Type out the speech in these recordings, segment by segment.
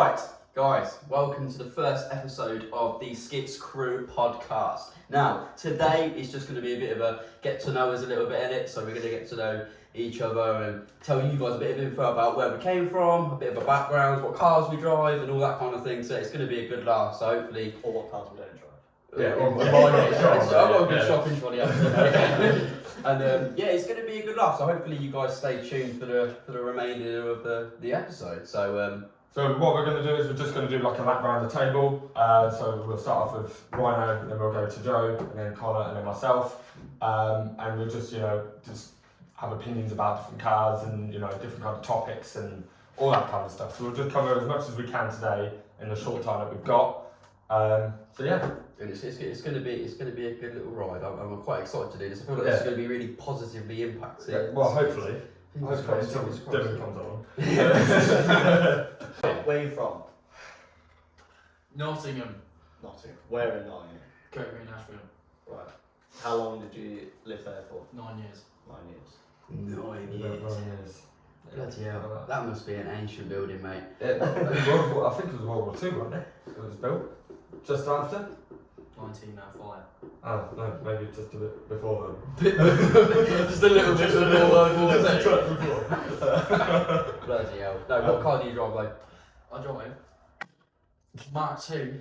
Right, guys, welcome to the first episode of the Skitz Crew podcast. Now, today is just going to be a bit of a get to know us a little bit in it, so we're going to get to know each other and tell you guys a bit of info about where we came from, a bit of a background, what cars we drive and all that kind of thing, so it's going to be a good laugh, so hopefully... Or what cars we don't drive. Yeah, I've got a good shopping trolley actually. And yeah, it's going to be a good laugh. So hopefully you guys stay tuned for the remainder of the episode. So what we're going to do is we're just going to do like a lap around the table. So we'll start off with Rhino, and then we'll go to Joe, and then Connor, and then myself. And we'll just just have opinions about different cars and different kind of topics and all that kind of stuff. So we'll just cover as much as we can today in the short time that we've got. So yeah. And it's going to be a good little ride. I'm quite excited to do this. I feel like this is going to be really positively impacting. Yeah, well, hopefully. Hopefully Until Dylan comes on. Where are you from? Nottingham. Nottingham. Where in Nottingham? Great Green Ashfield. Right. How long did you live there for? 9 years. 9 years. 9 years. Bloody hell. That must be an ancient building, mate. I think it was World War II, wasn't it? It was built just after. 1905. Oh no, maybe just a bit before then. Just a little bit before World War II. Before. Bloody hell. No, what car do you drive, like? I drive Mark II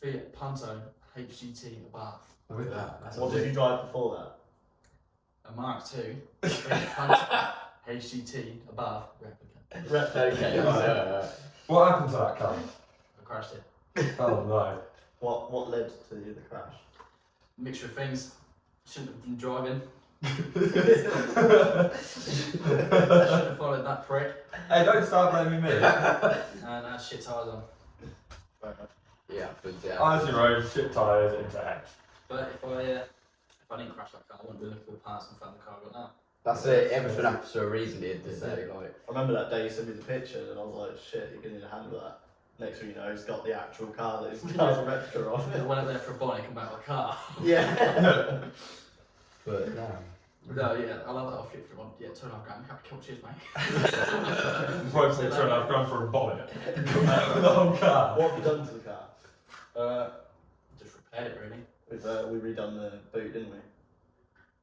Fiat Punto HGT Abarth. With that. That's What did you drive before that? A Mark II Fiat Punto HGT Abarth replica. Okay, right. What happened to that car? I crashed it. Oh no. What led to the crash? Mixture of things. Shouldn't have been driving. Should have followed that prick. Hey, don't start blaming me. And had shit tyres on. Yeah, but yeah. As your own shit tyres into X. But if I didn't crash that car, I wouldn't be looking for the parts and found the car I got now. That's it. Everything happens for a reason, did they say? Like, I remember that day you sent me the picture and I was like, shit, you're going to need to handle that. Next thing you know, he's got the actual car that his car's a replica of. I went up there for a bonnet, come back with a car. Yeah. but No, yeah, I love that I'll flip through one. Yeah, £2.5 grand. Happy cheers, mate. You probably say £2.5 for a bonnet. Come back with the whole car. What have you done to the car? Just repaired it, really. We redone the boot, didn't we?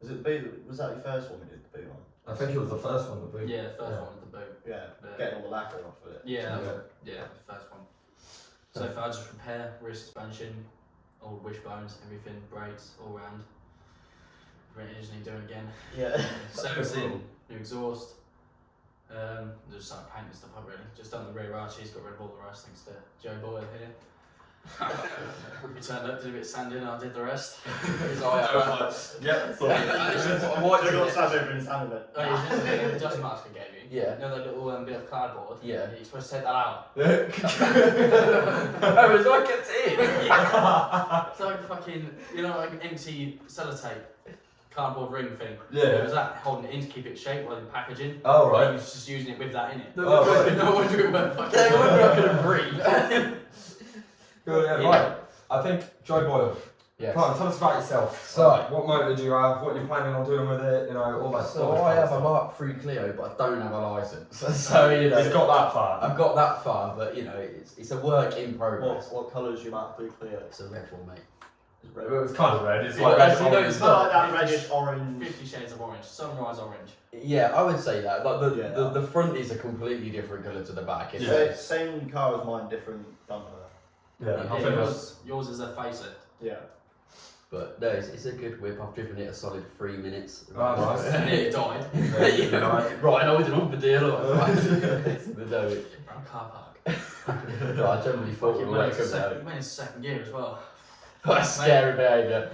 Was it the boot? Was that your first one we did the boot on? I think it was the first one, the boot. Yeah, the first one was the boot. Yeah, But- getting all the lacquer off of it. Yeah, Yeah. the first one. So if I just repair, rear suspension, old wishbones, everything, brakes, all round. Just need doing again. Yeah. Servicing, new exhaust. Just started painting stuff up really. Just done the rear arches, got rid of all the rest thanks to Joe Boyle here. He turned up, did a bit of sanding, and I did the rest. his eye out. Yeah, Joe got sand over in his hand of it. Oh, you did the dust mask I gave you. Yeah. You know that little bit of cardboard? Yeah. You're supposed to take that out. Oh, it's like it's in. It's like fucking, like an empty sellotape cardboard ring thing. Yeah. It was that holding it in to keep it shaped while in packaging. Oh, He right. was just using it with that in it. No, right. No wonder it went fucking. Yeah, I couldn't breathe. Good, yeah, right. I think Joe Boyle. Yes. Come on, tell us about yourself. So- what motor do you have? What you're planning on doing with it? All that So stuff. I have a Mark III Clio, but I don't have a license. So It's got that far. I've got that far, but it's a work in progress. What colour is your Mark III Clio? It's a red one, mate. It's Well, red. it's kind of red. It's Well, like actually, no, orange. it's It's not like that 50 reddish orange. 50 shades of orange, sunrise orange. Yeah, I would say that. Like Yeah. the front is a completely different colour to the back. It's Yeah. Same car as mine, different bumper. Yeah, I think that's. Yours is a facelift. Yeah. But no, it's a good whip. I've driven it a solid 3 minutes. Oh, nice. And it died. Right, I was an on for deal. No, Car park. no, I generally thought we It were went into welcome second, though. went into second gear as well. That's scary behaviour.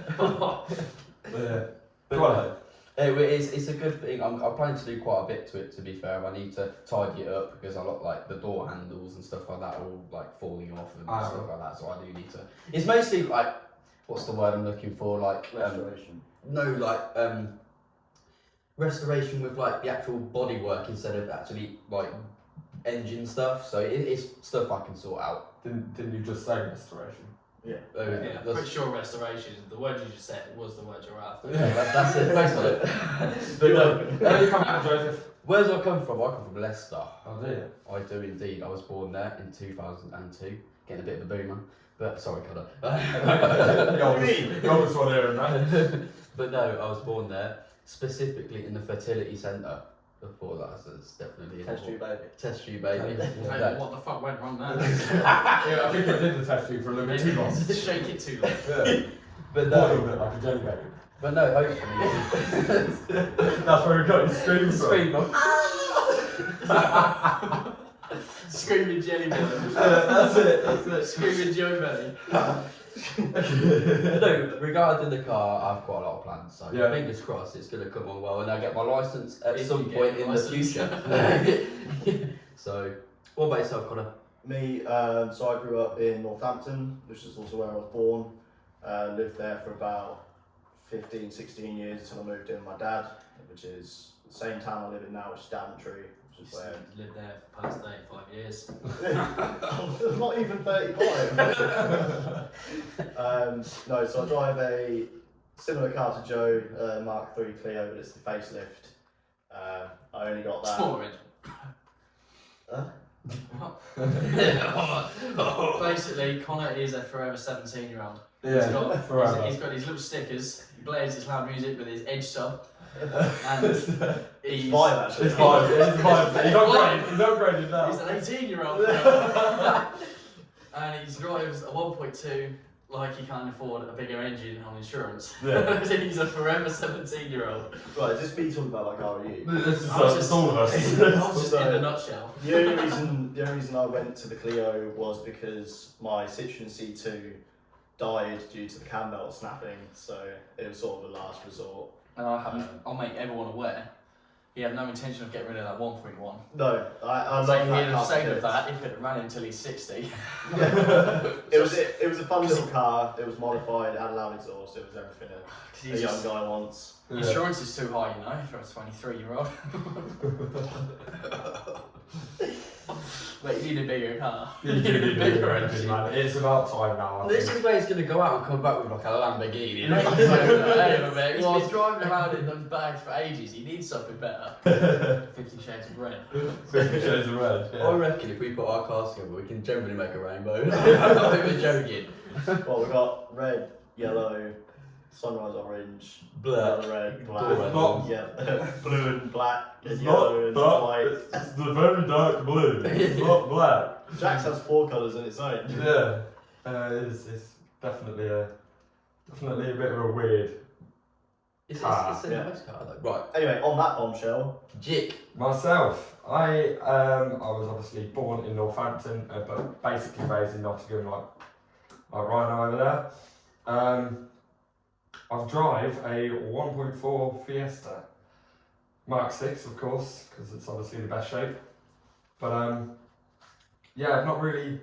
Yeah. Go on. It's a good thing. I'm planning to do quite a bit to it. To be fair, I need to tidy it up because I look like the door handles and stuff like that are all like falling off and stuff like that. So I do need to. It's mostly like, what's the word I'm looking for? Like Restoration. Restoration with like the actual bodywork instead of actually like engine stuff. So it's stuff I can sort out. Didn't you just say restoration? Yeah. Oh, Yeah, that's- pretty sure restoration, the word you just said was the word you're after. Yeah, that's it. Thanks for it. But no, how are you coming out, Joseph? Where do I come from? I come from Leicester. Oh dear. I do indeed. I was born there in 2002. Getting a bit of a boomer. But sorry, Connor. The oldest one here, man. But no, I was born there, specifically in the fertility centre. Before that, so it's definitely Test tube baby. Test tube baby. Hey, No. what the fuck went wrong there? Yeah, I think I did the test tube for a little bit too long. Shake it too long. Yeah. But Boiled no, it like a jelly baby. but no, hopefully. That's where we got his scream from. Scream from. Screaming jelly belly. That's it. Screaming Joe belly. No, regarding the car, I've got a lot of plans. So Yeah. fingers crossed, it's going to come on well, and I get my license at If some you get point your in licence. the future. So, what about yourself, Connor? Me, so I grew up in Northampton, which is also where I was born. Lived there for about 15, 16 years until I moved in with my dad, which is the same town I live in now, which is Daventry, which is where... Lived there for the past 35 years. I'm not even 35. No, so I drive a similar car to Joe, Mark III Clio, but it's the facelift. I only got that... Smaller engine. Huh? Basically, Connor is a forever 17-year-old. Yeah, forever. He's got these little stickers. He plays his loud music with his Edge sub. And he's 5 actually. It's fine. It's fine. He's upgraded. He's upgraded now. He's an 18-year-old. And he drives a 1.2 like he can't afford a bigger engine on insurance. Yeah. He's a forever 17-year-old. Right, is this me talking about like how are you? This is I was it's all of us. I was just in a nutshell. The only reason I went to the Clio was because my Citroen C2 died due to the cam belt snapping, so it was sort of a last resort. And I'll make everyone aware. He had no intention of getting rid of that 1.1. No, I So love he'd that have car saved because- that if it had ran until he's 60. It was a fun little car. It was modified, it had a loud exhaust. It was everything a young guy wants. Insurance is too high, you know, for a 23-year-old. But you need a bigger car. You do need a bigger engine, man. It's about time now. I This think. is where he's going to go out and come back with like a Lamborghini. Hey, he's Well, been driving around in those bags for ages. He needs something better. 50 Shades of Red. 50 Shades of Red. I Yeah. reckon if we put our cars together, we can generally make a rainbow. I'm not even joking. Well, we've got red, yellow, sunrise orange, Black. red, black, It's not- yeah, blue and black, and It's yellow not and dark. white. It's the very dark blue. It's not black. Jax has 4 colours in its own. Yeah. It's definitely a bit of a weird. It's Car. a nice car though. Right, Anyway, on that bombshell, Jick. Myself, I was obviously born in Northampton, but basically raised in Nottingham, like Rhino over there. I drive a 1.4 Fiesta, Mark 6, of course, because it's obviously the best shape. But yeah, I've not really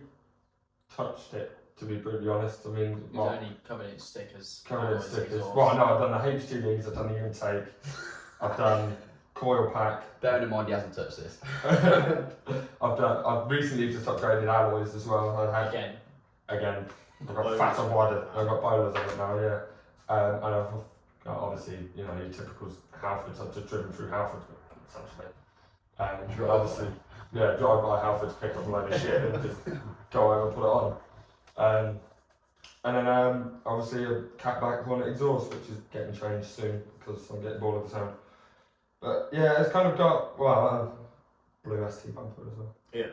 touched it, to be brutally honest. I mean, He's only covered in stickers. covered in always stickers. exhaust. Well, no, I've done the HTDs, I've done the intake, I've done coil pack. Bearing in mind he hasn't touched this. I've recently just upgraded alloys as well. I had Again. again. I've got fat and wider. I've got bowlers on it now, yeah. And I've got obviously, you know, your typical Halfords. I've just driven through Halford essentially. Drive Obviously, yeah, drive by Halford to pick up a load of shit and just go home and put it on. And then obviously a catback Hornet exhaust, which is getting changed soon because I'm getting bored of the sound. But yeah, it's kind of got blue ST bumper as well. Yeah.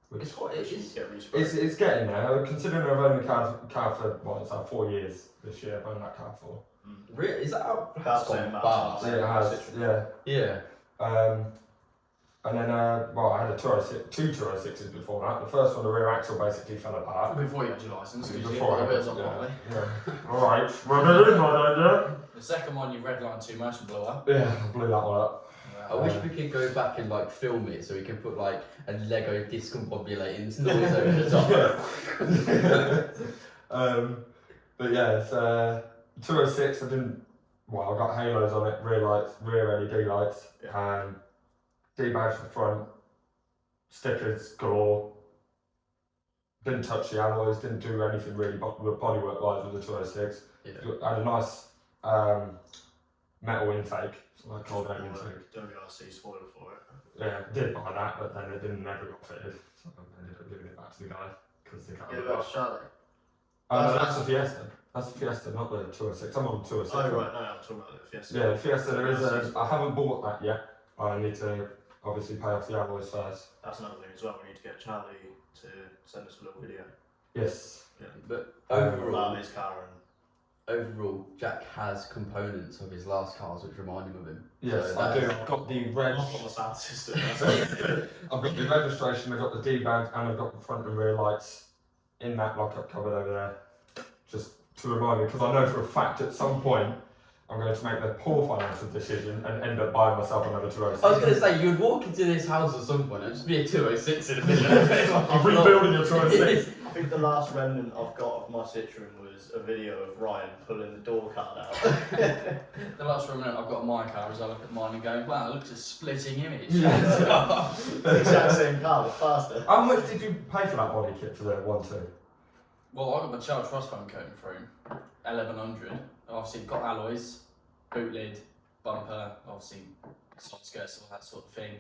Which It's what it is. get resprayed. it's getting there. Considering I've owned the car for what, it's like 4 years this year. I've owned that car for. Really? Is that how That's gone same match. fast? Yeah, it has. Yeah. Yeah. And then well, I had two 206s before that. The first one, the rear axle basically fell apart. Before you had your license, because you Before put I the bits had, on properly. yeah. All right, rub it in, my lad, The second one, you redlined too much and blew up. yeah. Yeah, I blew that one up. I wish we could go back and like film it so we can put like a Lego discombobulating noise over the top. But yeah, it's 206. I got halos on it, rear lights, rear LED lights, D-bags for the front, stickers galore. Didn't touch the alloys, didn't do anything really bodywork wise with the 206. Yeah. Had a nice metal intake, so like cold air intake. WRC spoiler for it. Yeah, did buy that, but then it didn't never got fitted, so I ended up giving it back to the guy because they can't. Yeah, about Charlie. No, that's the Fiesta. That's the Fiesta, not the 206. I'm on 206. Oh right, no, I'm talking about the Fiesta. Yeah, Fiesta. There is I haven't bought that yet. I need to obviously pay off the alloys first. That's another thing as well. We need to get Charlie to send us a little video. Yes. Yeah. But About overall, his car and. Jack has components of his last cars which remind him of him. Yes, So I do. that's- I've got the red. I've got my sound system. I've got the registration. I've got the D-bag, and I've got the front and rear lights in that lockup cupboard over there, just to remind me, because I know for a fact at some point I'm going to make the poor financial decision and end up buying myself another 206. I was going to say, you'd walk into this house at some point and just be a 206 in the middle of it. I'm rebuilding your 206. I think the last remnant I've got of my Citroen was a video of Ryan pulling the door card out. The last remnant I've got on my car is I look at mine and go, wow, it looks a splitting image. The exact same car, but faster. How much did you pay for that body kit for the 1.2? Well, I got my Charles Frost foam coating through, 1100. Obviously, got alloys, boot lid, bumper, obviously side skirts, all that sort of thing.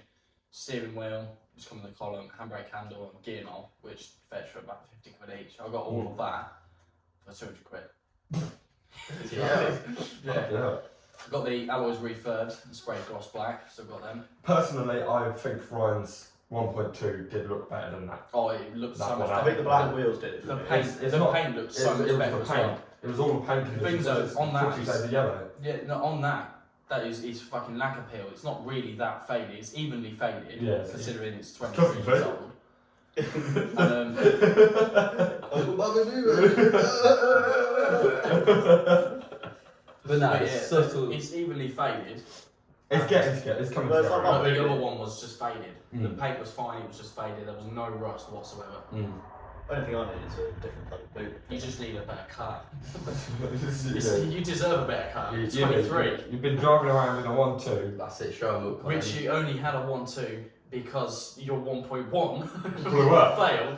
Steering wheel, just come with the column, handbrake handle, and gear knob, which fetch for about 50 quid each. I got all of that for 200 quid. Yeah. Got the alloys refurbed and sprayed gloss black, so got them. Personally, I think Ryan's 1.2 did look better than that. Oh, it looks That so much one, I better. think the black wheels did it. The for me. paint, It's the not- paint looks It so was, much it was better the as paint. well. It was all the paint conditions. things are, on that, 50 shades of yellow. Yeah, no, on that is fucking lacquer peel. It's not really that faded. It's evenly faded, Yeah, considering it's doesn't 23 years fade. old. And, But no, but it's yeah, subtle. it's evenly faded. It's coming Well, it's together. not But the other one was just faded. The Mm. paint was fine. It was just faded. There was no rust whatsoever. Mm. Only thing I need is a different bloody boot. You just need a better car. Yeah. You deserve a better car. You- 23, You've been driving around with a 1.2. That's it, show 'em up. which you only had a 1.2 because your 1.1 Blew up. failed.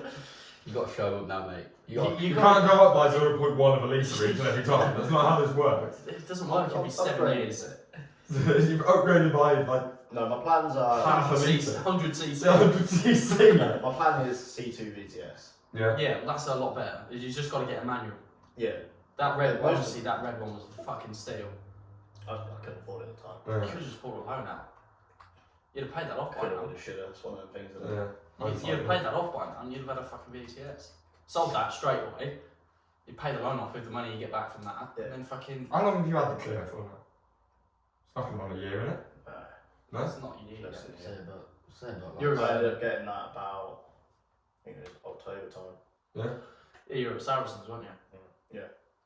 You got to show 'em up now, mate. You got. You can't go up by 0.1 of a litre each and every time. That's not how this works. It doesn't work every 7 upgraded years. You've upgraded by like No, my plans are. half a 100 litre. cc. 100cc. No, my plan is C2 VTS. Yeah. Yeah, that's a lot better. You just got to get a manual. Yeah, That red, Most- honestly, that red one was fucking steel. I couldn't afford it at the time. You Yeah. could have just pulled a loan out. You'd have paid that off by Could have, now. would have, should have. It's one of the things that. Yeah. You'd have paid that off by now and you'd have had a fucking VTS. Sold that straight away. You pay the loan off with the money you get back from that. Yeah. And then fucking. How long have you had the Clio for now? It's nothing on a year, isn't it? No? That's not your year. That's it. Say about You're that. I ended up getting that about, I think it was October time. Yeah. Yeah, you were at Saracens, weren't you?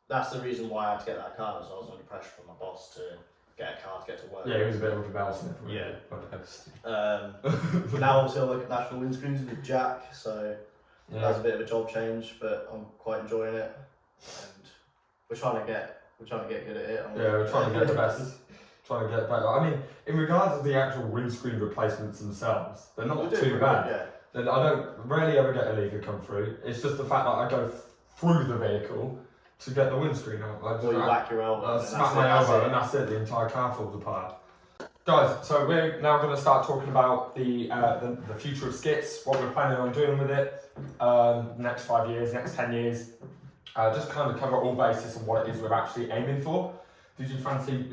That's the reason why I had to get that car, was I was under pressure from my boss to get a car to get to work. Yeah, it was a bit of a bell sniffer. Now obviously I work at National Windscreens with Jack, so that's Yeah. a bit of a job change, but I'm quite enjoying it, and we're trying to get good at it. Yeah, we're trying to get the best. Trying to get better. I mean, in regards to the actual windscreen replacements themselves, they're We're not doing too pretty bad. good, yeah. Then I don't rarely ever get a leaker come through. It's just the fact that I go through the vehicle to get the windscreen out. I Or you whack your elbow. and smack that's my it, that's elbow it. and that's it. The entire car falls apart. Guys, so we're now going to start talking about the future of Skitz, what we're planning on doing with it, next 5 years, next 10 years. Just kind of cover all bases of what it is we're actually aiming for. Did you fancy,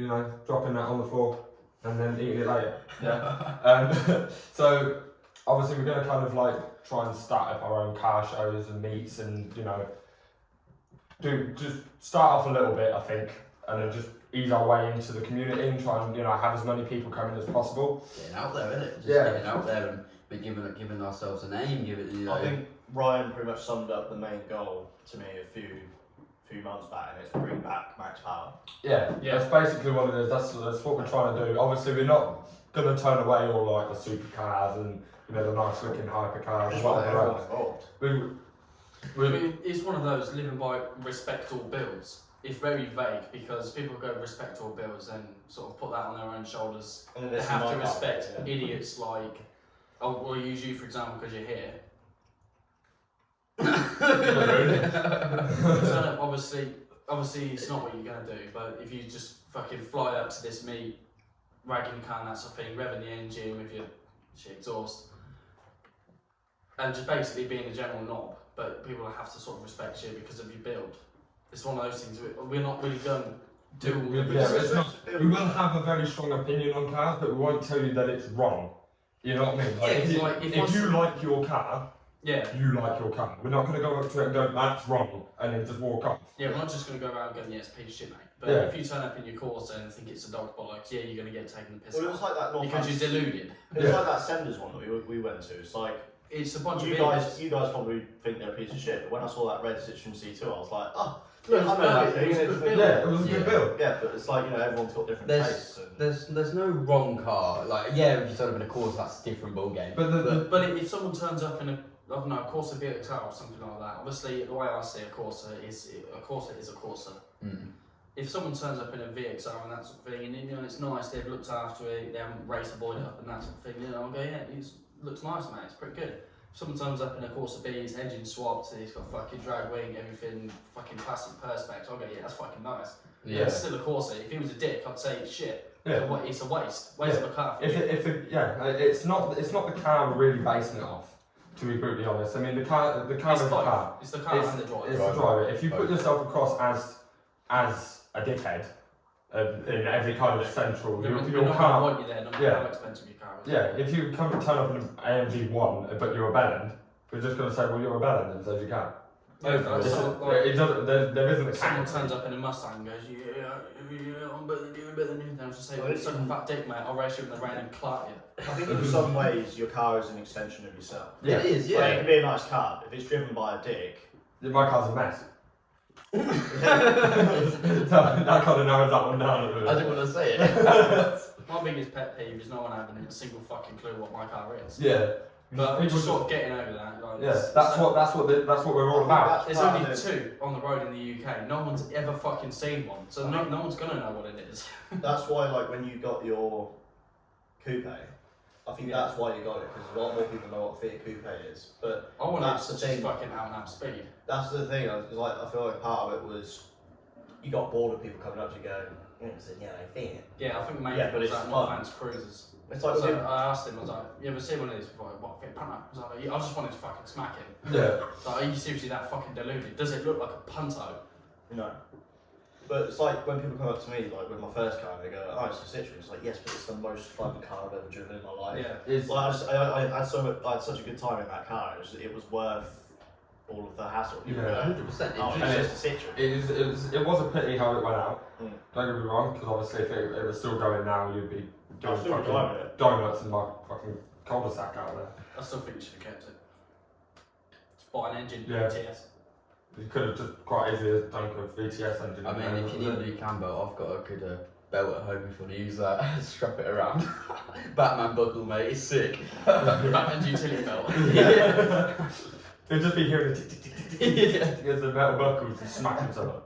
dropping that on the floor and then eating it later? Yeah. So obviously we're going to kind of like try and start up our own car shows and meets and just start off a little bit, I think, and then just ease our way into the community and try and have as many people coming as possible. Getting out there, innit? Just Yeah. getting out there and but giving ourselves a name, I think Ryan pretty much summed up the main goal to me a few months back, and it's bring back Max Power. Yeah, that's basically what it is. That's what we're trying to do. Obviously, we're not going to turn away all like the supercars and the nice looking hypercars. Just and want whatever everyone else. involved. I mean, it's one of those living by respect all bills. It's very vague because people go respect all bills and sort of put that on their own shoulders. And then They this is have my to car, respect yeah. idiots like, we'll use you for example because you're here. Turn up, obviously, obviously it's not what you're gonna do, but if you just fucking fly up to this meet, ragging the car, that sort of thing, revving the engine with your shit exhaust, and just basically being a general knob, but people have to sort of respect you because of your build. It's one of those things we're not really going to do. We will have a very strong opinion on cars, but we won't tell you that it's wrong. You know what I mean? If you like your car, you like your car. We're not going to go up to it and go, that's wrong, and then just walk off. Yeah, we're not just going to go around going, yeah, it's a piece of shit, mate. But if you turn up in your Corsa and think it's a dog bollocks, yeah, you're going to get taken the piss Well, it was like that because you're deluded. It was like that Senders one that we went to. It's like, it's a bunch you of guys probably think they're a piece of shit, but when I saw that red Citroen C2, I was like, oh, look, I know that thing. it was a good build. Yeah, it was a good build. Yeah, but it's like, you know, everyone's got different tastes. There's no wrong car. Like, yeah, if you turn up in a Corsa, that's a different ball game. But if someone turns up in a Corsa VXR or something like that, obviously the way I see a Corsa is a Corsa. Mm. If someone turns up in a VXR and that sort of thing, and you know it's nice, they've looked after it, they haven't raced a boy up and that sort of thing, you know, I'll go, yeah, it looks nice, mate, it's pretty good. If someone turns up in a Corsa B, his engine swapped, he's got fucking drag wing, everything, fucking plastic perspex, I'll go, yeah, that's fucking nice. Yeah. It's still a Corsa. If he was a dick, I'd say it's shit. Yeah. It's a waste of a car. It's not the car we're really basing it off. To be brutally honest, I mean the car is the car. It's the car and the driver. It's the driver. If you put yourself across as a dickhead in every kind of central, your car. Want you there, no matter how expensive your car is. Yeah, if you come turn up in an AMG 1, but you're a bellend, we're just going to say, well, you're a bellend, and so you can. There isn't a someone turns up in a Mustang and goes, I'm better than you. They'll just say, well, suck a fat dick, mate. I'll race you in the rain and clark you. I think in some ways your car is an extension of yourself. Yeah. It is, yeah. Like, it can be a nice car. If it's driven by a dick, my car's a mess. That kind of narrows that one down a little bit. I didn't want to say it. My biggest pet peeve is no one having a single fucking clue what my car is. Yeah. But people sort of getting over that. Like, that's what we're all about. There's only 2 on the road in the UK. No one's ever fucking seen one, so no one's gonna know what it is. That's why, like, when you got your coupe, I think that's why you got it, because a lot more people know what Fiat Coupe is. But I want that's it the to just thing. fucking out speed. That's the thing. I feel like part of it was you got bored of people coming up to you going, "It's a yellow Fiat." Yeah, I think maybe Yeah, but it was it's like fun. Northants Cruisers. It's like So I asked him, I was like, you ever seen one of these before? What, Fiat Punto? I was like, I just wanted to fucking smack him. Yeah. Like, are you seriously that fucking deluded? Does it look like a Punto? No. But it's like when people come up to me, like with my first car, they go, "Oh, it's a Citroen." It's like, yes, but it's the most fun car I've ever driven in my life. Yeah. Like, I had such a good time in that car. It was worth all of the hassle. People Yeah, go, 100%. "Oh, it's just a Citroen." It was a pity how it went out. Mm. Don't get me wrong, because obviously if it was still going now, you'd be doing still fucking driving it. donuts in my fucking cul-de-sac out there. I still think you should have kept it. Just buy an engine, Yeah. TS. You could have just quite easily done a VTS engine. I mean, if you need a new cam belt, I've got a good belt at home if you want to use that. Strap it around. Batman buckle, mate, it's sick. Batman's utility belt. Yeah. It'd just be hearing the tick tick tick tick tick against the metal buckles and smacking each other.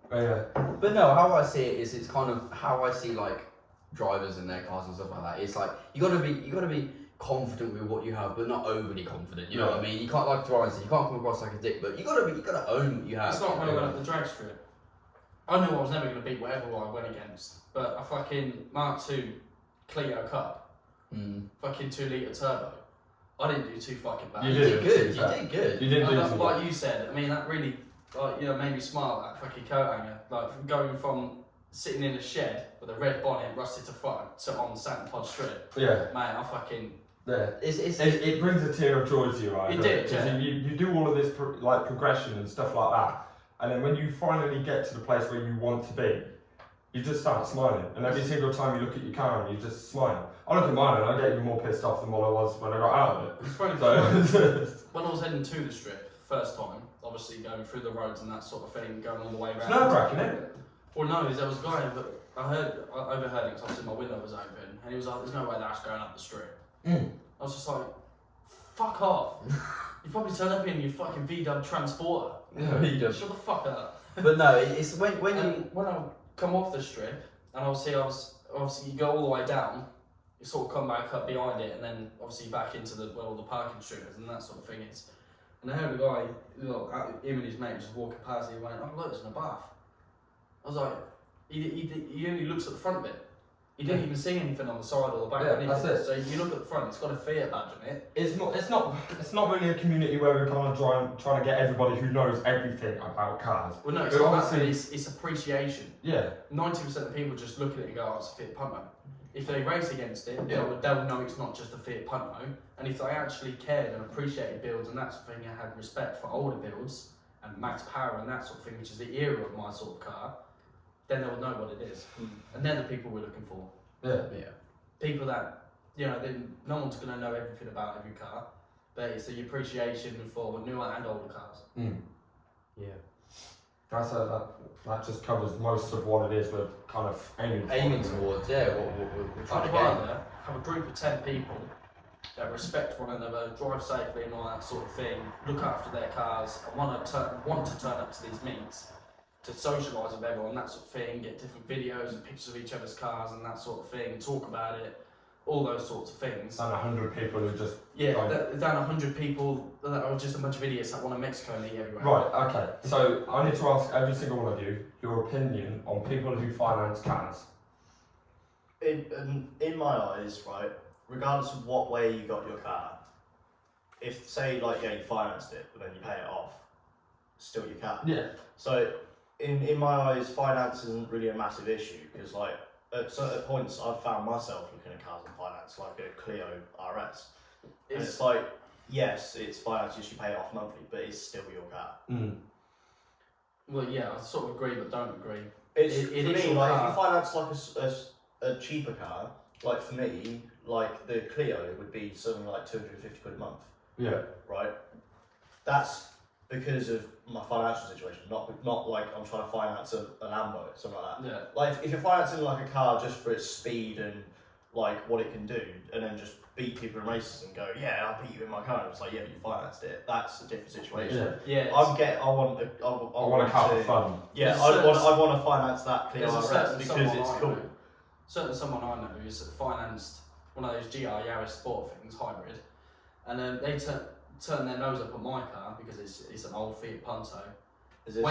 But yeah. But no, how I see it is it's kind of how I see like drivers in their cars and stuff like that. It's like you gotta be confident with what you have, but not overly confident. You know what I mean? You can't like drive, you can't come across like a dick, but you gotta own what you have. It's not when I went up the drag strip. I knew I was never going to beat whatever I went against, but a fucking Mark II Clio Cup, fucking 2 litre turbo. I didn't do too fucking bad. You did good. You did good. You didn't do too like bad. you said. I mean, that really, like, you know, made me smile. That fucking coat hanger, like going from sitting in a shed with a red bonnet rusted to front to on Satin Pod Strip. Yeah. Man, I fucking. Yeah. It brings a tear of joy to you, right? It did, Because yeah. you do all of this progression and stuff like that, and then when you finally get to the place where you want to be, you just start smiling. And every single time you look at your car, you just smile. I look at mine and I get even more pissed off than what I was when I got out of it. It's funny. So, When I was heading to the strip first time, obviously going through the roads and that sort of thing, going all the way around. it's nerve-wracking, isn't it? Well, no, there was a guy that I overheard it because obviously my window was open, and he was like, "There's no way that's going up the strip." Mm. I was just like, "Fuck off! You probably turn up in your fucking VW transporter. Shut the fuck up." But no, it's when when I come off the strip, and obviously you go all the way down, you sort of come back up behind it, and then obviously back into where all the parking strip is and that sort of thing is. And I heard a guy, him and his mate was just walking past, and he went, "Oh look, it's in a bath." I was like, he only looks at the front of it. He didn't even see anything on the side or the back. Yeah, that's it. So you look at the front, it's got a Fiat badge on it. It's not really a community where we're kind of trying to get everybody who knows everything about cars. Well, no, it's But not obviously- that, it's appreciation. Yeah. 90% of people just look at it and go, "Oh, it's a Fiat Punto." If they race against it, they'll know it's not just a Fiat Punto. And if they actually cared and appreciated builds and that sort of thing, and had respect for older builds and max power and that sort of thing, which is the era of my sort of car, then they'll know what it is. And they're the people we're looking for. Yeah. People that, no one's going to know everything about every car, but it's the appreciation for newer and older cars. Yeah. That just covers most of what it is we're kind of aiming towards, yeah, what we're trying I'd to get. rather have a group of 10 people that respect one another, drive safely and all that sort of thing, look after their cars, and want to turn up to these meets to socialise with everyone, that sort of thing, get different videos and pictures of each other's cars and that sort of thing, talk about it, all those sorts of things. And 100 people who just... Yeah, than 100 people that are just a bunch of idiots that want to Mexico and eat everywhere. Right, okay. So I need to ask every single one of you your opinion on people who finance cars. In my eyes, right, regardless of what way you got your car, if say you financed it but then you pay it off, still your car. Yeah. So in my eyes, finance isn't really a massive issue because at certain points I've found myself looking at cars on finance, like a Clio RS. And it's like, yes, it's finance, you should pay it off monthly, but it's still your car. Well, yeah, I sort of agree but don't agree. It is for me, your like car. if you finance a cheaper car, like for me, like the Clio would be something like 250 quid a month. Yeah. Right? That's because of my financial situation, not like I'm trying to finance a Lambo or something like that. Yeah. Like if you're financing like a car just for its speed and like what it can do, and then just beat people in races and go, yeah, I'll beat you in my car. It's like, yeah, but you financed it. That's a different situation. Yeah. I want a car for fun. Yeah, There's I want to finance that Clio There's a RS certain because someone it's I cool. know- Certainly someone I know who's financed one of those GR Yaris Sport things, hybrid, and they turn their nose up at my car because it's an old Fiat Punto. Is this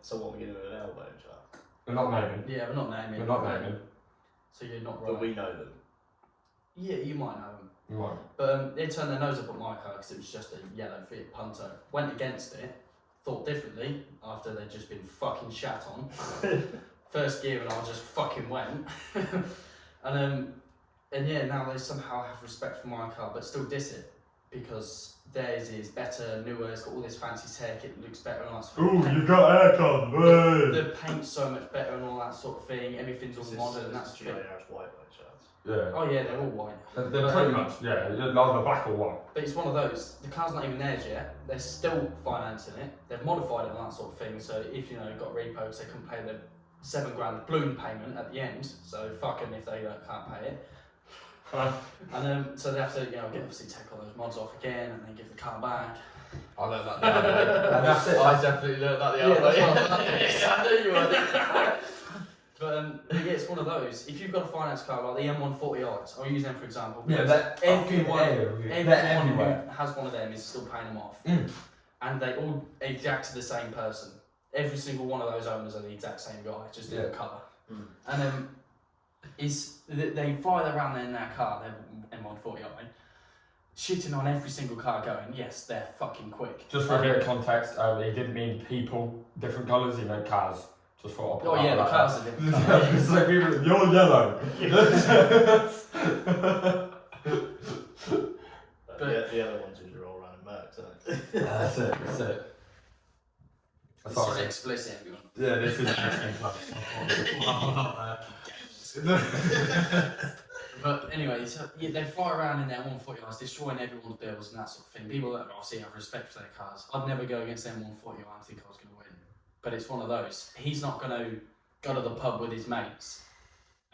someone beginning with an L by any chance? We're not naming. Yeah, we're not naming. We're not naming. So you're not right. But we know them. Yeah, you might know them. Right. But they turned their nose up at my car because it was just a yellow Fiat Punto. Went against it, thought differently after they'd just been fucking shat on. First gear and I just fucking went. And yeah, now they somehow have respect for my car but still diss it because theirs is better, newer, it's got all this fancy tech, it looks better and all that sort of thing. You've got aircon. The paint's so much better and all that sort of thing, everything's all modern and that's GR true. Yaris white by any chance. Yeah. Oh yeah, they're all white. They're pretty much, yeah, either black or white. But it's one of those, the car's not even theirs yet, they're still financing it, they've modified it and that sort of thing, so if you've got repos, they can pay the £7,000 balloon payment at the end, so fuck them if they can't pay it. And so they have to, obviously take all those mods off again and then give the car back. I learned that the other way. And that's it. I definitely learned that the other way. I knew you would. But yeah, it's one of those. If you've got a finance car like the M140Is, I'll use them for example. Yeah, because everyone everywhere. who has one of them is still paying them off. And they all exactly the same person. Every single one of those owners are the exact same guy, just different colour. And they fly around in their car, their M140i, shitting on every single car going, yes, they're fucking quick. Just for a bit of context, he didn't mean people, different colours, he meant cars. Just for Oh yeah, the cars are different colours. It's like people, you're yellow. But the other ones are all around in Mercs, aren't they? That's it. This is explicit, everyone. Yeah, this is But anyway, so they fly around in their 140Is, destroying everyone's bills and that sort of thing. People that obviously have respect for their cars. I'd never go against them 140i and think I was going to win. But it's one of those. He's not going to go to the pub with his mates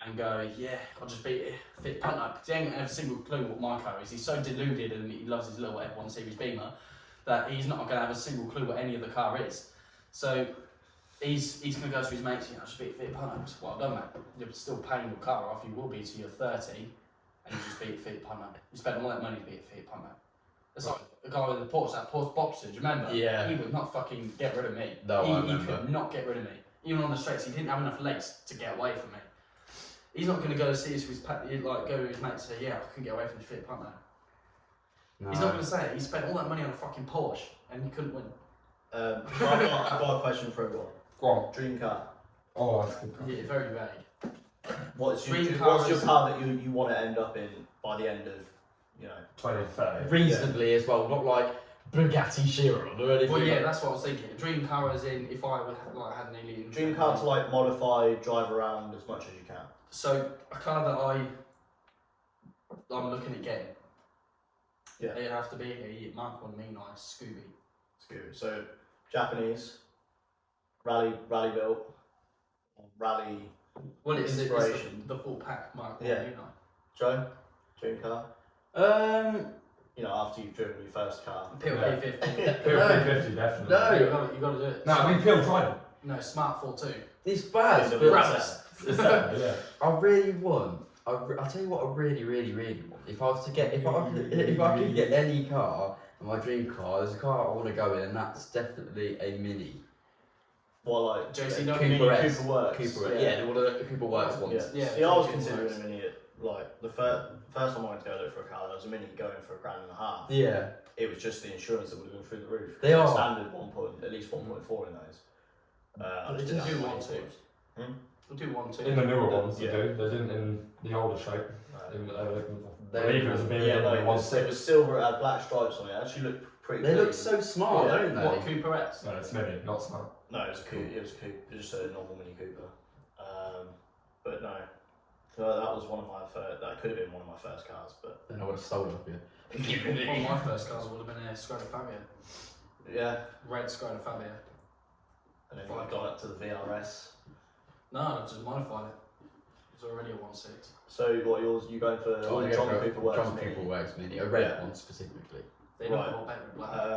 and go, yeah, I'll just beat it, fit punt up. Because he ain't going to have a single clue what my car is. He's so deluded and he loves his little F1 Series Beamer that he's not going to have a single clue what any of the car is. So he's going to go to his mates, I'll just beat it, fit punt up. Well done, mate. You're still paying your car off, you will be till you're 30, and you just beat it, fit punt up. You spent all that money to beat it, fit punt up. It's like the guy with the Porsche, that Porsche Boxer, do you remember? Yeah. He would not fucking get rid of me. No, I he remember. could not get rid of me. Even on the straights, he didn't have enough legs to get away from me. He's not going to go see us with his go with his mates and say, yeah, I couldn't get away from the fit punt now. No. He's not going to say it. He spent all that money on a fucking Porsche and he couldn't win. I've got a question for everyone. Go on. Dream car. Oh, that's good. Yeah, very vague. What's your Dream what's your cars- car that you want to end up in by the end of 2030. Reasonably as well, not like Bugatti Chiron or anything. Well, yeah, like that's what I was thinking. A dream car as in if I would had an alien. Dream car to like modify, drive around as much as you can. So a car that I'm looking at getting. Yeah. It'd have to be a Mark 1 Mean Eye Scooby. Scooby. So Japanese, rally built, rally. Well, it's Inspiration. the full pack Mark 1 Yeah. Mean Eye. Joe, dream car. You know, after you've driven your first car. Peel Yeah. P50. Pure No. P50, definitely. No. You got to do it. No, I mean, Peel tried it. No, Smart 42. It's bad, The but Brazos. Yeah. I really want. I'll tell you what I really, really, really want. If I was to get, if I could get any car, my dream car, there's a car I want to go in, and that's definitely a Mini. What like JCW? Cooper S. Cooper Works. Cooper, yeah, one of the Cooper Works ones. Yeah. Yeah, See, I was Cooper considering Works. a Mini. Like the first time I went to go look for a car, there was a Mini going for £1.5 grand. Yeah. It was just the insurance that would have gone through the roof. They are. Standard at least 1.4 in those. I But just they didn't do have the one money too. for it. We'll do 1, 2. In the newer ones, Yeah. they do. They didn't in the older shape. They- I believe it was a Yeah, BMW no, it was 1.6. silver. It had black stripes on it. It actually looked pretty. They clean. look so smart, Yeah. don't they? What, Cooper S? No, it's Mini, not Smart. No, it was a coupe. It was a coupe. It was just a normal Mini Cooper. But no, so that was one of my first. That could have been one of my first cars, but Then I would have stolen off you. One of my first cars would have been a Skoda Fabia. yeah. Red Skoda Fabia. And then I got up to the VRS. No, I just modified it. It was already a 1.6. So what yours? You going for I wanna like, go John for a Cooper Works? John Mini? Cooper Works Mini, a red Yeah. one specifically. They look Right. a lot better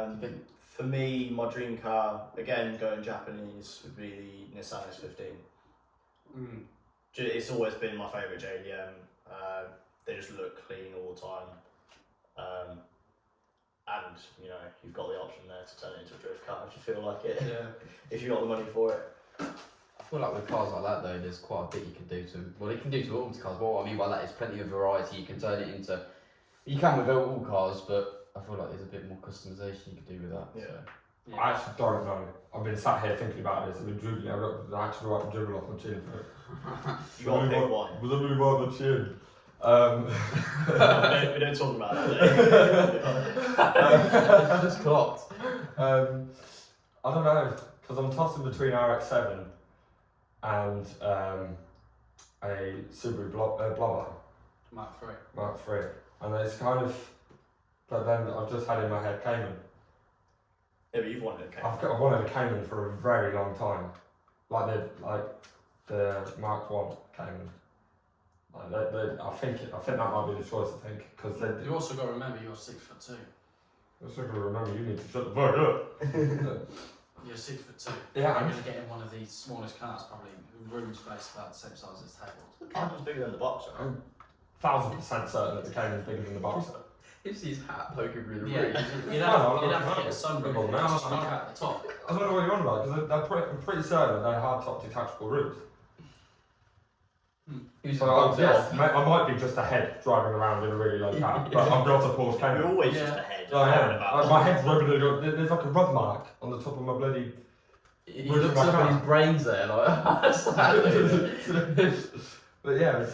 in black. For me, my dream car, again going Japanese, would be the Nissan S15. It's always been my favourite JDM. They just look clean all the time. And you know, you've got the option there to turn it into a drift car if you feel like it. Yeah. If you've got the money for it. I feel like with cars like that though, there's quite a bit you can do to them. Well, you can do to all cars, but what I mean by that is plenty of variety. You can turn it into, you can with all cars, but I feel like there's a bit more customization you can do with that. Yeah. So. I actually don't know. I've been sat here thinking about this. I've been dribbling. I actually write dribble off my chin for it. You got to pick one. Was everybody on the chin? We don't talk about that. I just clocked. I don't know, because I'm tossing between RX-7 and a Subaru Blobber Mark 3. Mark 3, and it's kind of, but then I've just had in my head Cayman. Yeah, but you've wanted a Cayman. I've wanted a Cayman for a very long time, like the Mark 1 Cayman. I think that might be the choice. I think because they. You also got to remember you're 6'2". I'm still gonna remember you need to shut the fuck up. You're 6'2". Yeah, You're I'm- going to get in one of the smallest cars, probably room space about the same size as this table. The Cayman's bigger than the Boxer. I'm 1000% certain that the Cayman's bigger than the Boxer. You see his hat poking through the Yeah, roof. you'd have to get a sunroof Well, and now just I'm- knock out the top. I don't know what you're on about because I'm pretty certain they're hardtop detachable roofs. So I might be just a head driving around in a really low car, but I've got a Porsche You're Cayman. always Yeah. just ahead. I am. About My head's rubbing it up. There's like a rub mark on the top of my bloody. He Roof of looks my up car. at his brains there, like, what's that? But yeah, it's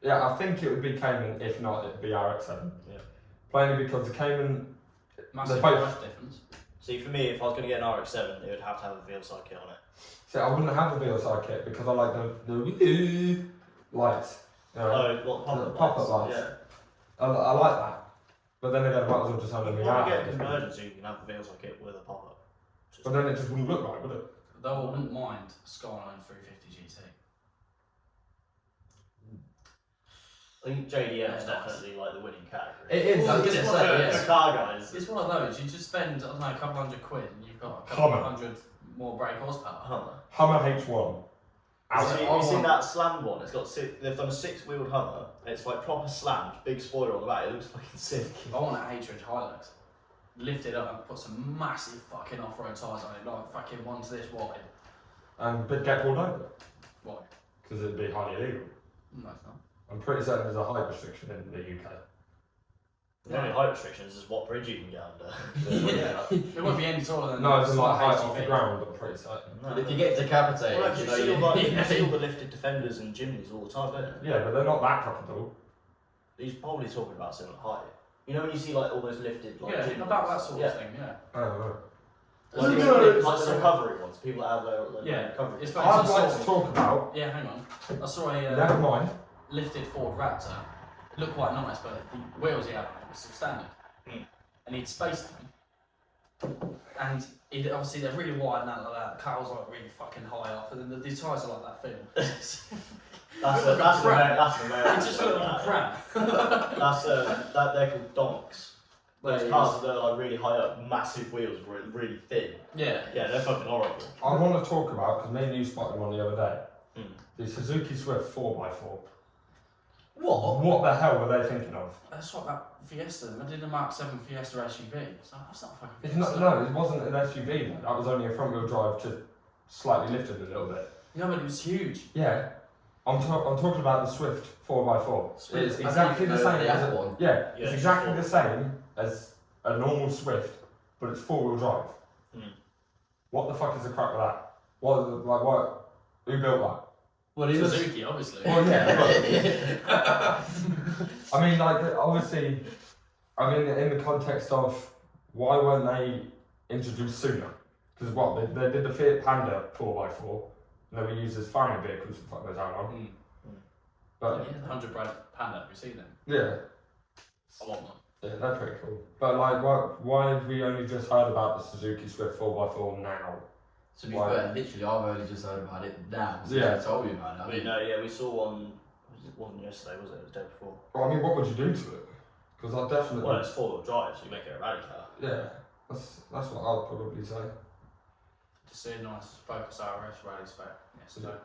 yeah. I think it would be Cayman. If not, it'd be RX-7. Yeah. Plainly because the Cayman. Massive both- price difference. See, for me, if I was going to get an RX-7, it would have to have a VLSI kit on it. See, I wouldn't have the VLSI kit because I like the lights. You know? Oh, what, The pop-up pop-up lights. Yeah. I like that. But then again, I might as well just have them You in want to out. get a conversion so you can have the VLSI kit with a pop-up. But then it just wouldn't look right, would it? Though I wouldn't mind Skyline 350 GT. I think JDM is Yeah, definitely like the winning category. It is, I was Well, gonna it's say, one of yeah. For car guys. It's one of those, you just spend, I don't know, a couple £100 and you've got a couple Hummer. hundred more brake horsepower. Hummer. Hummer H1. Have you I seen want- that slammed one? It's got they've done a 6-wheeled Hummer. And it's like proper slammed, big spoiler on the back. It looks fucking sick. I want an H-Ridge Hilux. lift it up and put some massive fucking off-road tyres on it, like fucking ones this wide. And but get pulled over Why? because it'd be highly illegal. No, it's not. I'm pretty certain there's a height restriction in the UK. The only height restrictions is what bridge you can get under. Yeah. It won't be any taller than. No, it's like height 80 off the feet. ground. I'm pretty certain. But if you get decapitated, Well, you you know, see, you- you see all the lifted defenders and chimneys all the time, don't you? Yeah, but they're not that fucking tall. He's probably talking about similar height. You know when you see like all those lifted like Yeah, chimneys? about that sort of thing, yeah. I don't know. Like, like the recovery ones, people that have their Yeah, recovery. it's I'd I like saw- to talk about. Yeah, hang on. I saw a Never mind. lifted Ford Raptor. It looked quite nice, but the wheels he had on it was substandard. Mm. And he'd spaced them. And he'd, obviously they're really wide and that like that. The car was like really fucking high up, and then the tyres are like that film. That's Look the like a pram. American. It just looked like a pram. That's that they're called donks. Those Yeah, cars that are like really high up, massive wheels, really thin. Yeah. Yeah, they're fucking horrible. I want to talk about because me and you spotted one the other day. Hmm. The Suzuki Swift 4x4. What? What the hell were they thinking of? That's what that Fiesta. I did a Mark 7 Fiesta SUV. It's like, that's not a fucking It's Fiesta. not, no, it wasn't an SUV. Though. That was only a front-wheel drive, just slightly lifted a little bit. Yeah, but it was huge. Yeah, I'm talking about the Swift 4x4. It's exactly the same the as F1. Yeah, Yeah, it's it's exactly four. the same as a normal Swift, but it's four-wheel drive. Hmm. What the fuck is the crack with that? What? Who built that? Well, he was. Suzuki, obviously. Well, yeah. I mean, like, obviously, I mean, in the context of why weren't they introduced sooner? Because what, they did the Fiat Panda 4x4, and they were used as farming vehicles for fuck knows how long. Mm. But, Yeah, the 100 brand Panda, have you seen them? yeah, I want one. yeah, they're pretty cool. But, like, why have we only just heard about the Suzuki Swift 4x4 now? To be Why? fair, literally, I've only just heard about it now. Since Yeah. I told you about it. I mean, No, yeah, we saw one. It wasn't yesterday, was it? It was the day before. Well, I mean, what would you do to it? Because I definitely... Well, it's four-wheel drive, so you make it a rally car. Yeah, that's what I'd probably say. Just see a nice Focus RS rally spec yesterday.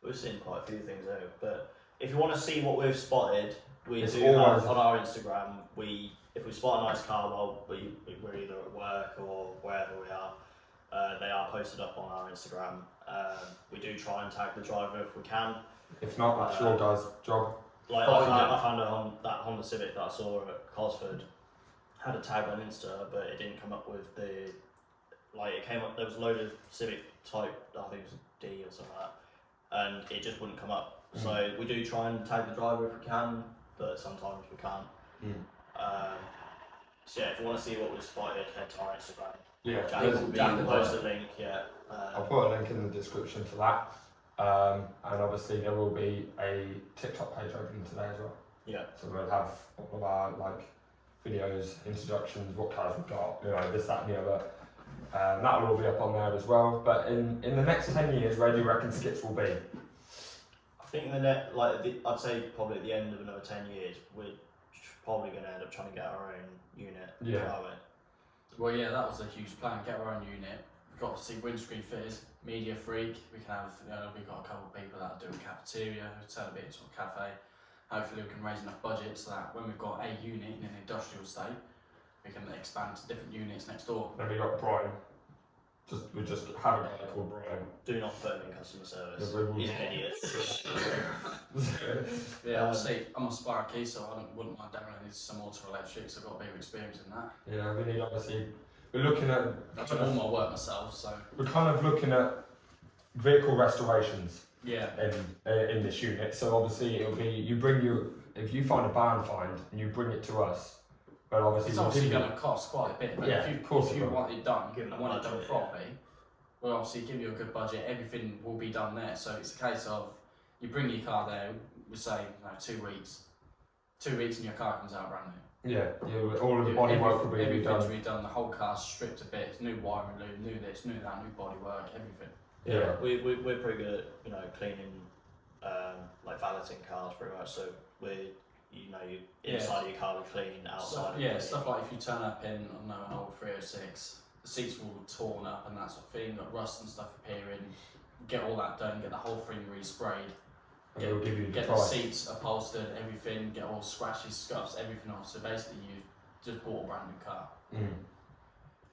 We've seen quite a few things though, but if you want to see what we've spotted, we It's do have always- on our Instagram. If we spot a nice car while we're either at work or wherever we are, they are posted up on our Instagram. We do try and tag the driver if we can. If not, that's your guy's job. Like Oh, I found that Honda Civic that I saw at Cosford had a tag on Insta, but it didn't come up with the it came up. There was a load of Civic type, I think it was a D or something like that, and it just wouldn't come up. So we do try and tag the driver if we can, but sometimes we can't. So yeah, if you want to see what we've spotted, head to our Instagram. Yeah, Jack Those will will be in the post bio. a link. Yeah. I'll put a link in the description for that. And obviously there will be a TikTok page open today as well. Yeah. So we'll have all of our videos, introductions, what cars we've got, this, that, and the other. That will all be up on there as well. But in the next 10 years, where do you reckon Skitz will be? I think I'd say probably at the end of another 10 years, we're probably going to end up trying to get our own unit. Yeah. Aren't we? Well, yeah, that was a huge plan. Get our own unit. We've got to see windscreen fitters, media freak. We can have, we've got a couple of people that are doing cafeteria, who turn a bit into a cafe. Hopefully, we can raise enough budget so that when we've got a unit in an industrial state, we can expand to different units next door. Then we got Brian. We just have a guy called Brian. Do not put him in customer service. Yeah, we will. He's an idiot. Yeah, obviously, I'm a Sparky, so I wouldn't mind dabbling into some auto electrics. I've got a bit of experience in that. Yeah, we need obviously. We're looking at. I've done all my work myself, so We're kind of looking at vehicle restorations yeah. in this unit. So obviously it'll be if you find a barn find and you bring it to us. Well, obviously It's we'll obviously give you- going to cost quite a bit, but Yeah, if of course if it you will. want it done, Give them and want it budget, done yeah. properly, we'll obviously give you a good budget. Everything will be done there. So it's a case of you bring your car there. We say 2 weeks. 2 weeks and your car comes out brand new. Yeah, all of the body work will be Everything's done. redone. The whole car's stripped a bit. New wiring loom, new this, new that, new body work, everything. Yeah. We're pretty good at cleaning, valeting cars pretty much. So inside of your car we clean, outside. Stuff like if you turn up in an old 306, the seats will all torn up and that sort of thing. Got rust and stuff appearing. Get all that done. Get the whole thing resprayed. And we'll give you the Get the price. seats upholstered, everything. Get all scratches, scuffs, everything off. So basically, just bought a brand new car.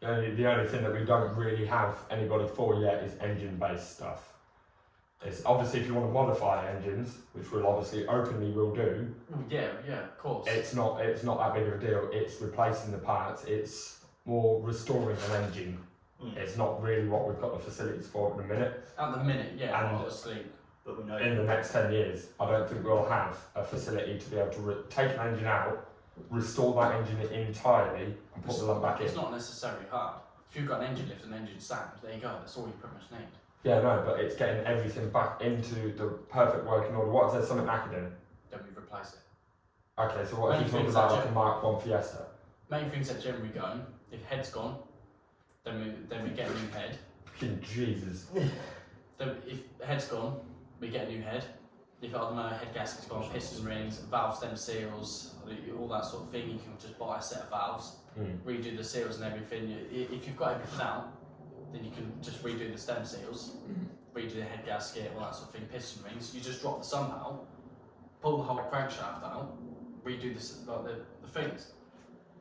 The only thing that we don't really have anybody for yet is engine-based stuff. It's obviously if you want to modify engines, which we'll obviously openly will do. Yeah, of course. It's not that big of a deal. It's replacing the parts. It's more restoring an engine. It's not really what we've got the facilities for at the minute. At the minute, yeah, And obviously. But we know in the next 10 years, I don't think we'll have a facility to be able to take an engine out, restore that engine entirely, and put the lump back in. It's not necessarily hard. If you've got an engine lift and an engine stand, there you go. That's all you pretty much need. Yeah, no, but it's getting everything back into the perfect working order. What if there's something knackered in? Then we replace it. Okay, so what if Main you talk things about that like a Mark 1 Fiesta? Main things that generally going. If head's gone, then we get a new head. Fucking Jesus. Then if head's gone, we get a new head. If I don't know, head gasket's gone, piston rings, valve stem seals, all that sort of thing, you can just buy a set of valves, redo the seals and everything. If you've got everything out, then you can just redo the stem seals, redo the head gasket, all that sort of thing, piston rings. You just drop the sump out, pull the whole crankshaft out, redo the things.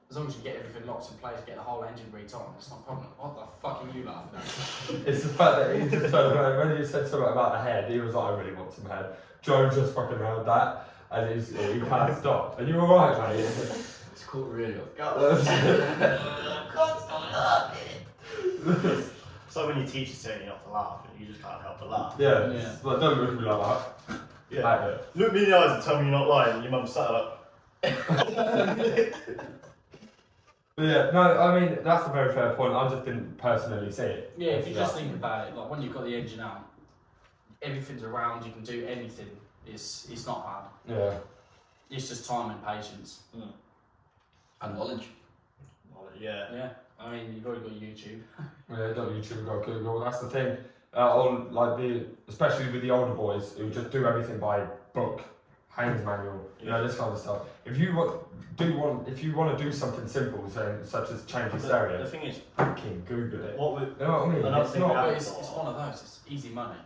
As long as you get everything locked in place, get the whole engine re-tightened, it's not a problem. What the fuck are you laughing at? It's the fact that he just turned around, when you said something about the head, he was like, I really want some head. Joe just fucking heard that, and he can't stop. And you were right, mate. It's caught really off guard. I can't stop laughing. So when your teacher's saying you not to laugh, you just can't help but laugh. Yeah, Yeah. Like, don't look at me like that. Yeah. Like, Look me in the eyes and tell me you're not lying, and your mum sat up. yeah, no, I mean, that's a very fair point. I just didn't personally see it. Yeah, if you just think about it, like when you've got the engine out, everything's around, you can do anything. It's not hard. Yeah. It's just time and patience. And knowledge. Yeah. Yeah. I mean, you've already got YouTube. Yeah, got YouTube, got Google. That's the thing. Especially with the older boys who just do everything by book, Haynes manual, this kind of stuff. If you want to do something simple, such as change the stereo, The thing is, fucking Google it. what we You know what I mean? Another It's thing not. we But have- it's one of those, it's easy money.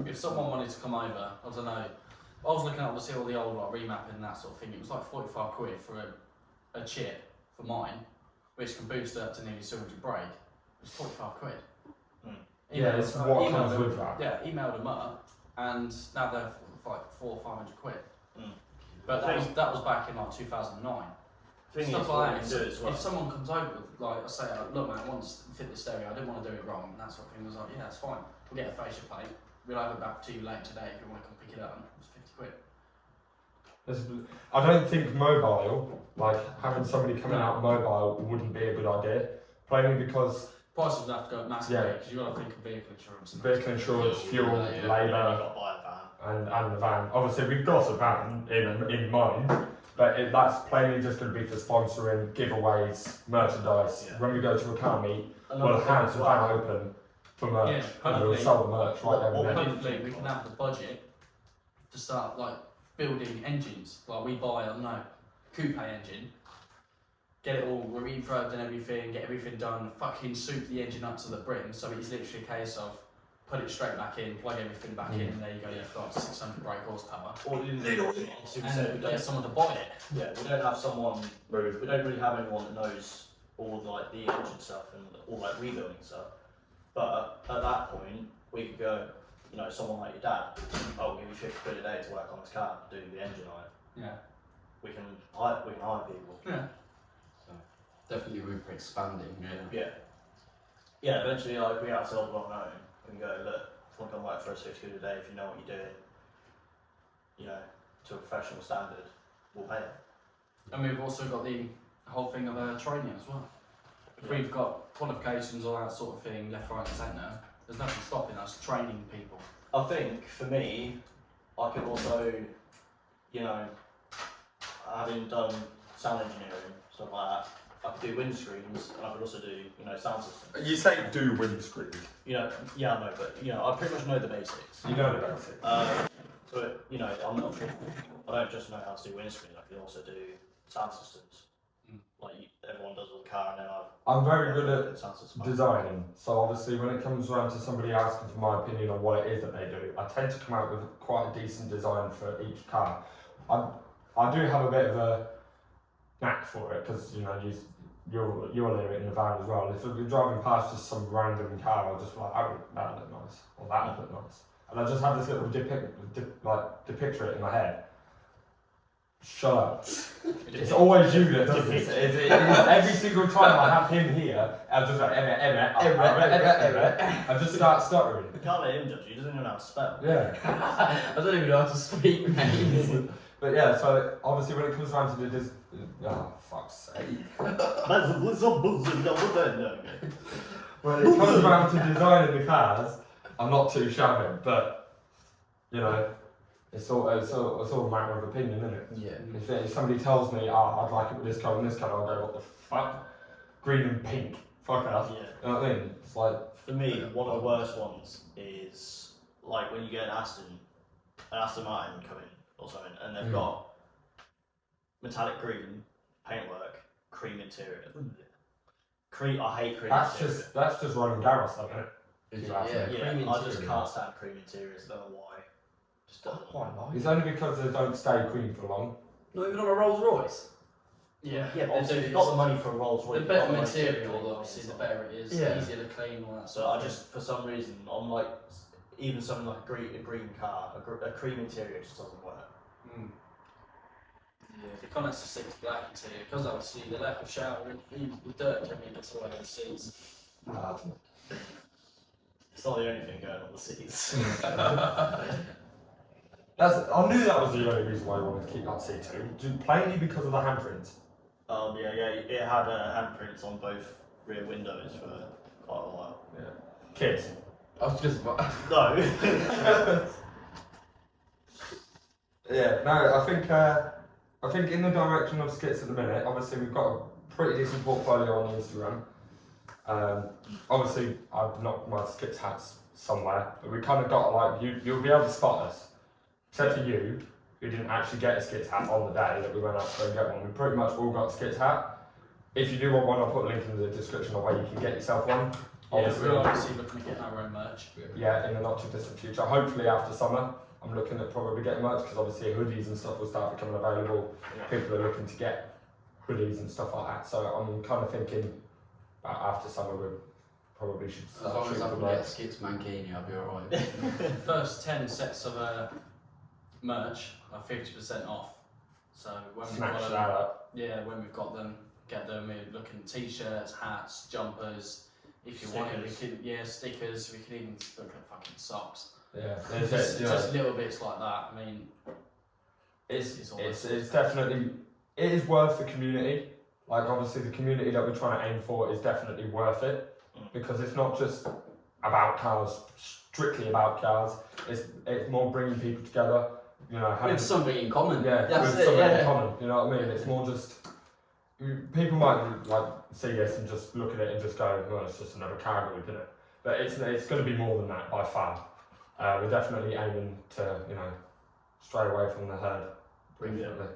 If someone wanted to come over, I don't know, I was looking at obviously all the old like remapping and that sort of thing, it was like 45 quid for a chip for mine, which can boost it up to nearly 200 brake. It was 45 quid. Yeah, it's what comes with that. Yeah, emailed them up, and now they're like 400 or 500 quid. But that was back in like 2009. Stuff like that. If someone comes over, like I say, look mate, I want to fit this stereo, I didn't want to do it wrong, and that sort of thing, I was like, yeah, that's fine. We'll get a fascia plate, we'll have it back to you later today if you want to come pick it up, and it's 50 quid. I don't think mobile, like having somebody coming out mobile, wouldn't be a good idea. Plainly because Prices would have to go up massively, because you've got to think of vehicle insurance. And vehicle insurance, fuel, You've labour, got to buy a van. and the van. Obviously, we've got a van in mind, but that's plainly just going to be for sponsoring, giveaways, merchandise. Yeah. When we go to a car meet, Another we'll thing have as the well. van open for merch, Yeah, and we'll hopefully. sell the merch right there and then. Hopefully we can have the budget to start like building engines. Like we buy, I don't know, coupe engine, get it all refurbed and everything, get everything done, fucking soup the engine up to the brim, so it's literally a case of put it straight back in, plug everything back in, and there you go, you've got 600 brake horsepower. Or you And get someone to buy it. Yeah, we don't have someone. We don't really have anyone that knows all like the engine stuff and all like rebuilding stuff. But at that point, we could go, someone like your dad. I'll give you 50 quid a day to work on this car, do the engine on it. Yeah. We can hire people. Yeah. Definitely room for expanding, yeah. Yeah, eventually, like, we ourselves well known, we can go, look, if you want to come work for us 50 quid a day, if you know what you're doing, to a professional standard, we'll pay it. And we've also got the whole thing of training as well. If we've got qualifications, all that sort of thing, left, right and centre, there's nothing stopping us training people. I think, for me, I could also, having done sound engineering, stuff like that, I could do windscreens, and I could also do, sound systems. You say do windscreens. Yeah, I know, but, I pretty much know the basics. You know the basics. But, I'm not, I don't just know how to do windscreens, I can also do sound systems. Like, everyone does with the car, and then I'm very good at sound systems. designing, so obviously when it comes around to somebody asking for my opinion on what it is that they do, I tend to come out with quite a decent design for each car. I do have a bit of knack for it because you'll hear it in the van as well. If you're driving past just some random car, I'll just be like, oh, that'll look nice, or that'll look nice, and I just have this little depict it in my head. Shut up. It's always you that does this. Every single time I have him here, I'm just like, I just start stuttering. You can't let him judge you, he doesn't even know how to spell. Yeah. I don't even know how to speak, mate. But yeah, so obviously when it comes around to the fuck's sake. When it comes around to designing the cars, I'm not too shabby, but it's all a matter of opinion, isn't it? Yeah. If somebody tells me, I'd like it with this colour and this colour, I'll go, what the fuck? Green and pink. Fuck off. Yeah. You know what I mean? It's like, For me, one of the worst ones is like when you get an Aston Martin coming or something, and they've got metallic green paintwork, cream interior. Cream, I hate cream interior. That's just running Garros, though, isn't it? Yeah, I just can't stand cream interiors. I don't know why. Just don't quite like It's only because they don't stay cream for long. Not even on a Rolls Royce. Yeah, but obviously if you've got the money for a Rolls Royce. the better material, obviously, the better it is. Yeah. Easier to clean, all that. So I just, for some reason, on like even something like a green car, a cream interior just doesn't work. Yeah, you can't actually stick to black interior because obviously the lack of shower with dirt generally gets away with the seats. It's not the only thing going on the seats. I knew that was the only reason why I wanted to keep that C2, plainly because of the handprints. Yeah, it had handprints on both rear windows for quite a while. Yeah. Kids. I was just No. Yeah, no, I think in the direction of Skitz at the minute, obviously we've got a pretty decent portfolio on Instagram. Obviously I've knocked my Skitz hats somewhere, but we kind of got like, you'll be able to spot us. Except for you, who didn't actually get a Skitz hat on the day that we went out to go and get one. We pretty much all got a Skitz hat. If you do want one, I'll put a link in the description of where you can get yourself one. Obviously, we're obviously looking at getting our own merch. Yeah, in the not too distant future. Hopefully after summer, I'm looking at probably getting merch because obviously hoodies and stuff will start becoming available. Yeah. People are looking to get hoodies and stuff like that. So I'm kind of thinking after summer we probably should as start long as I shooting can for get merch. Skitz Mankini, I'll be alright. First 10 sets of merch are 50% off. So when we've Snatch got that them, up. when we've got them, get them. We're looking at t-shirts, hats, jumpers. If you want it, we can stickers. We can even look at fucking socks. Yeah, Just little bits like that. I mean, it's definitely, it is worth the community. Like obviously the community that we're trying to aim for is definitely worth it because it's not just about cars, strictly about cars. It's more bringing people together. Having With something in common. Yeah, That's with it, something yeah. in common. You know what I mean? It's more just people might like see this and just look at it and just go, well, it's just another car group, isn't it? But it's going to be more than that by far. We're definitely aiming to stray away from the herd.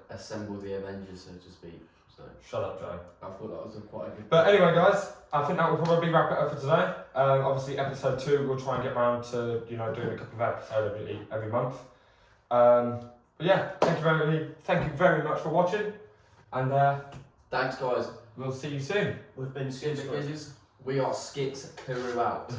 Assemble the Avengers, so to speak. So Shut up, Joe. I thought that was quite a good. But anyway, guys, I think that will probably wrap it up for today. Obviously, episode 2, we'll try and get round to doing a couple of episodes every month. But yeah, thank you very much for watching, and Thanks, guys. we'll see you soon. We've been Skitz Crew. We are Skitz Crew out.